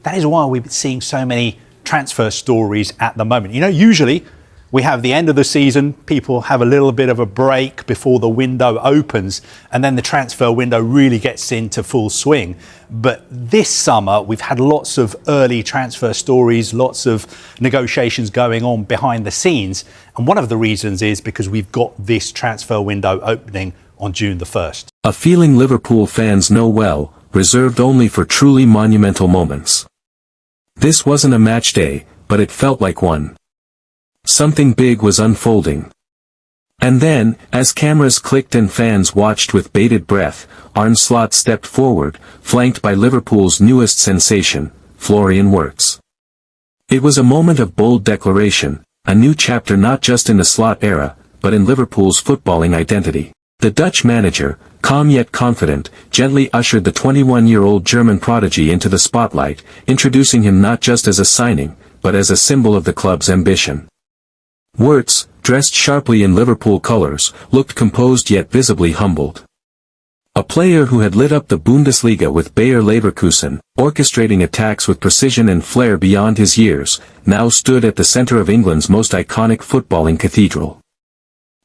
That is why we're seeing so many transfer stories at the moment. You know, usually we have the end of the season, people have a little bit of a break before the window opens, and then the transfer window really gets into full swing. But this summer, we've had lots of early transfer stories, lots of negotiations going on behind the scenes. And one of the reasons is because we've got this transfer window opening on June the 1st. A feeling Liverpool fans know well, reserved only for truly monumental moments. This wasn't a match day, but it felt like one. Something big was unfolding. And then, as cameras clicked and fans watched with bated breath, Arne Slot stepped forward, flanked by Liverpool's newest sensation, Florian Wirtz. It was a moment of bold declaration, a new chapter not just in the Slot era, but in Liverpool's footballing identity. The Dutch manager, calm yet confident, gently ushered the 21-year-old German prodigy into the spotlight, introducing him not just as a signing, but as a symbol of the club's ambition. Wirtz, dressed sharply in Liverpool colours, looked composed yet visibly humbled. A player who had lit up the Bundesliga with Bayer Leverkusen, orchestrating attacks with precision and flair beyond his years, now stood at the centre of England's most iconic footballing cathedral.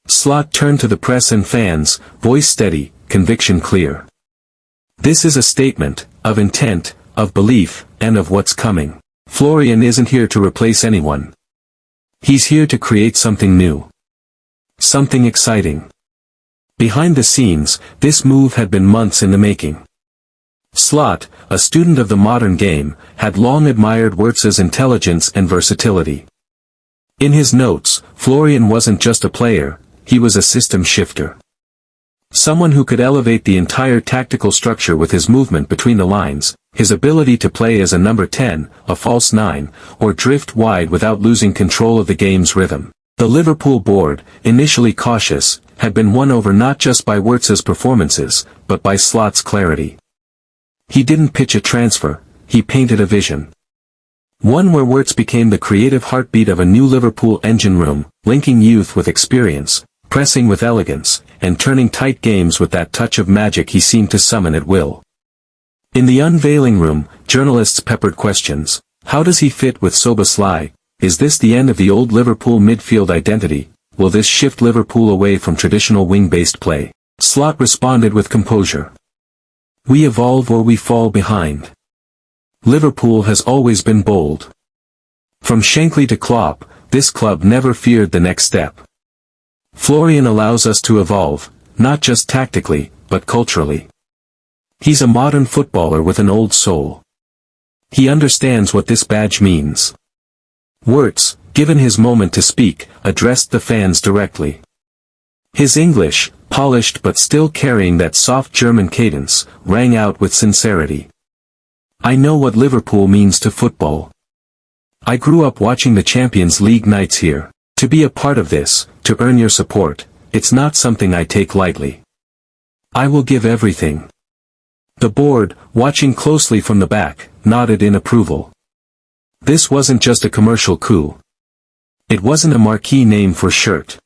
Slot turned to the press and fans, voice steady, conviction clear. This is a statement, of intent, of belief, and of what's coming. Florian isn't here to replace anyone. He's here to create something new. Something exciting. Behind the scenes, this move had been months in the making. Slot, a student of the modern game, had long admired Wirtz's intelligence and versatility. In his notes, Florian wasn't just a player, he was a system shifter. Someone who could elevate the entire tactical structure with his movement between the lines, his ability to play as a number 10, a false 9, or drift wide without losing control of the game's rhythm. The Liverpool board, initially cautious, had been won over not just by Wirtz's performances, but by Slot's clarity. He didn't pitch a transfer, he painted a vision. One where Wirtz became the creative heartbeat of a new Liverpool engine room, linking youth with experience, pressing with elegance, and turning tight games with that touch of magic he seemed to summon at will. In the unveiling room, journalists peppered questions. How does he fit with Szoboszlai? Is this the end of the old Liverpool midfield identity? Will this shift Liverpool away from traditional wing-based play? Slot responded with composure. We evolve or we fall behind. Liverpool has always been bold. From Shankly to Klopp, this club never feared the next step. Florian allows us to evolve, not just tactically, but culturally. He's a modern footballer with an old soul. He understands what this badge means. Wirtz, given his moment to speak, addressed the fans directly. His English, polished but still carrying that soft German cadence, rang out with sincerity. I know what Liverpool means to football. I grew up watching the Champions League nights here. To be a part of this, to earn your support, it's not something I take lightly. I will give everything. The board, watching closely from the back, nodded in approval. This wasn't just a commercial coup. It wasn't a marquee name for shirt.